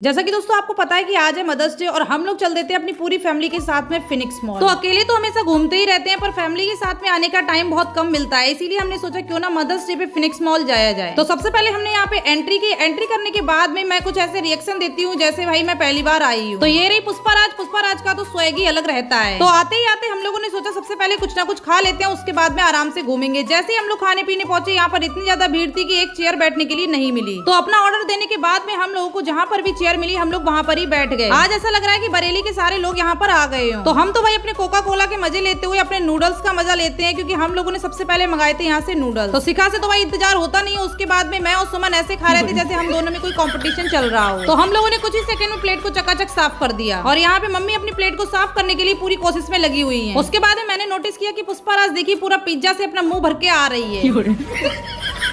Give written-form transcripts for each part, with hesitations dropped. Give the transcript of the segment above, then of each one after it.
जैसा कि दोस्तों आपको पता है कि आज है मदर्स डे और हम लोग चल देते हैं अपनी पूरी फैमिली के साथ में फिनिक्स मॉल। तो अकेले तो हमेशा घूमते ही रहते हैं पर फैमिली के साथ में आने का टाइम बहुत कम मिलता है, इसीलिए हमने सोचा क्यों ना मदर्स डे पे फिनिक्स मॉल जाया जाए। तो सबसे पहले हमने यहाँ पे एंट्री की। एंट्री करने के बाद में मैं कुछ ऐसे रिएक्शन देती हूँ जैसे भाई मैं पहली बार आई हूँ। तो ये रही पुष्पाराज का तो स्वैग ही अलग रहता है। तो आते ही आते हम लोगों ने सोचा सबसे पहले कुछ ना कुछ खा लेते हैं, उसके बाद में आराम से घूमेंगे। जैसे ही हम लोग खाने पीने पहुंचे यहाँ पर इतनी ज्यादा भीड़ थी कि एक चेयर बैठने के लिए नहीं मिली। तो अपना ऑर्डर देने के बाद में हम लोगों को जहाँ पर भी चेयर मिली हम लोग वहाँ पर ही बैठ गए। आज ऐसा लग रहा है कि बरेली के सारे लोग यहाँ पर आ गए हो। तो हम तो भाई अपने कोका कोला के मजे लेते हुए अपने नूडल्स का मजा लेते हैं, क्योंकि हम लोगों ने सबसे पहले मंगाए थे यहाँ से नूडल्स। तो शिखा से तो भाई इंतजार होता नहीं है। उसके बाद में मैं और सुमन ऐसे खा रहे थे जैसे हम दोनों में कोई कंपटीशन चल रहा हो। तो हम लोगों ने कुछ ही सेकंड में प्लेट को चकाचक साफ कर दिया और यहाँ पे मम्मी अपनी प्लेट को साफ करने के लिए पूरी कोशिश में लगी हुई है। उसके बाद में मैंने नोटिस किया कि पुष्पाराज देखिए पूरा पिज्जा से अपना मुंह भर के आ रही है।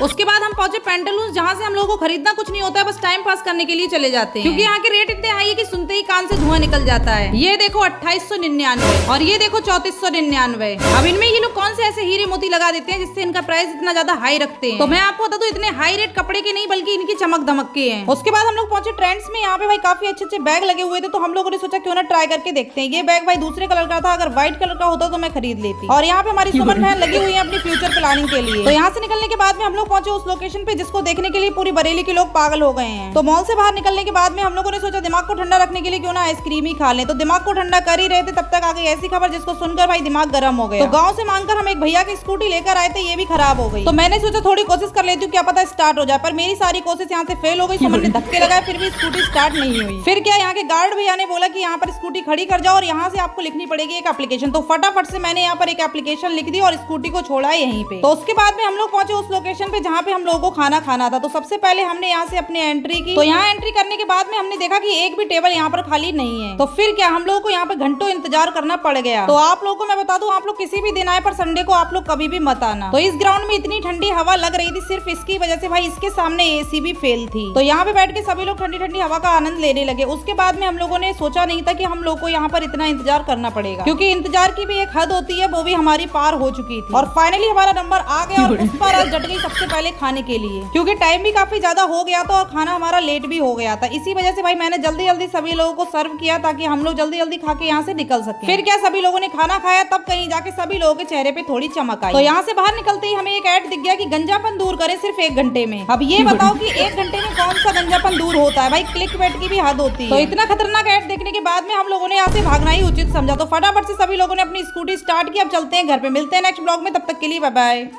उसके बाद हम पहुंचे पेंटालून्स, जहाँ से हम लोगों को खरीदना कुछ नहीं होता है, बस टाइम पास करने के लिए चले जाते हैं, क्योंकि यहाँ के रेट इतने हाई है कि सुनते ही कान से धुआं निकल जाता है। ये देखो 2899 और ये देखो 3499। अब इनमें ये लोग कौन से ऐसे हीरे मोती लगा देते हैं जिससे इनका प्राइस इतना ज्यादा हाई रखते हैं। तो मैं आपको बता दूं इतने हाई रेट कपड़े के नहीं बल्कि इनकी चमक धमक के हैं। उसके बाद हम लोग पहुंचे ट्रेंड्स में। यहाँ पे भाई काफी अच्छे अच्छे बैग लगे हुए थे, तो हम लोगों ने सोचा क्यों ना ट्राई करके देखते हैं। ये बैग भाई दूसरे कलर का था, अगर व्हाइट कलर का होता तो मैं खरीद लेती। और यहाँ पे हमारी सुमन बहन लगी हुई है अपनी फ्यूचर प्लानिंग के लिए। तो यहाँ से निकलने के बाद में हम लोग पहुंचे उस लोकेशन जिसको देखने के लिए पूरी बरेली के लोग पागल हो गए हैं। तो मॉल से बाहर निकलने के बाद में हम लोगों ने सोचा दिमाग को ठंडा रखने के लिए क्यों ना आइसक्रीम ही खा लें। तो दिमाग को ठंडा कर ही रहे थे, तब तक आ गई ऐसी खबर जिसको सुनकर भाई दिमाग गर्म हो गया। तो गांव से मांगकर हम एक भैया की स्कूटी लेकर आए थे, ये भी खराब हो गई। तो मैंने सोचा थोड़ी कोशिश कर लेती हूँ, क्या पता स्टार्ट हो जाए, पर मेरी सारी कोशिश यहाँ से फेल हो गई। सुमन ने धक्के लगाए फिर भी स्कूटी स्टार्ट नहीं हुई। फिर क्या यहाँ के गार्ड भैया ने बोला कि यहाँ पर स्कूटी खड़ी कर जाओ और यहाँ से आपको लिखनी पड़ेगी एक एप्लीकेशन। तो फटाफट से मैंने यहाँ पर एक एप्लीकेशन लिख दी और स्कूटी को छोड़ा यहीं पे। तो उसके बाद में हम लोग पहुंचे उस लोकेशन पे जहाँ पे हम लोगों को खाना खाना था। तो सबसे पहले हमने यहाँ से अपने एंट्री की। तो यहाँ एंट्री करने के बाद में हमने देखा कि एक भी टेबल यहाँ पर खाली नहीं है। तो फिर क्या हम लोगों को यहाँ पे घंटों इंतजार करना पड़ गया। तो आप लोगों को मैं बता दूं, आप लोग किसी भी दिन आए पर संडे को आप लोग कभी भी मत आना। तो इस ग्राउंड में इतनी ठंडी हवा लग रही थी सिर्फ इसकी वजह से, भाई इसके सामने एसी भी फेल थी। तो यहाँ पे बैठ के सभी लोग ठंडी ठंडी हवा का आनंद लेने लगे। उसके बाद में हम लोगों ने सोचा नहीं था कि हम लोग को यहाँ पर इतना इंतजार करना पड़ेगा, क्योंकि इंतजार की भी एक हद होती है, वो भी हमारी पार हो चुकी थी। और फाइनली हमारा नंबर आ गया और पुष्पाराज डट गई सबसे पहले खाने के लिए, क्योंकि टाइम भी काफी ज्यादा हो गया था और खाना हमारा लेट भी हो गया था। इसी वजह से भाई मैंने जल्दी जल्दी सभी लोगों को सर्व किया ताकि हम लोग जल्दी जल्दी खा के यहाँ से निकल सके। फिर क्या सभी लोगों ने खाना खाया, तब कहीं जाके सभी लोगों के चेहरे पे थोड़ी चमक आई। तो यहाँ से बाहर निकलते ही हमें एक ऐड दिख गया कि गंजापन दूर करें सिर्फ 1 घंटे में। अब ये बताओ कि 1 घंटे में कौन सा गंजापन दूर होता है, भाई क्लिक बेट की भी हद होती है। तो इतना खतरनाक ऐड देखने के बाद में हम लोगों ने यहाँ से भागना ही उचित समझा। तो फटाफट से सभी लोगों ने अपनी स्कूटी स्टार्ट की। अब चलते हैं घर पे, मिलते हैं नेक्स्ट ब्लॉग में, तब तक के लिए बाय बाय।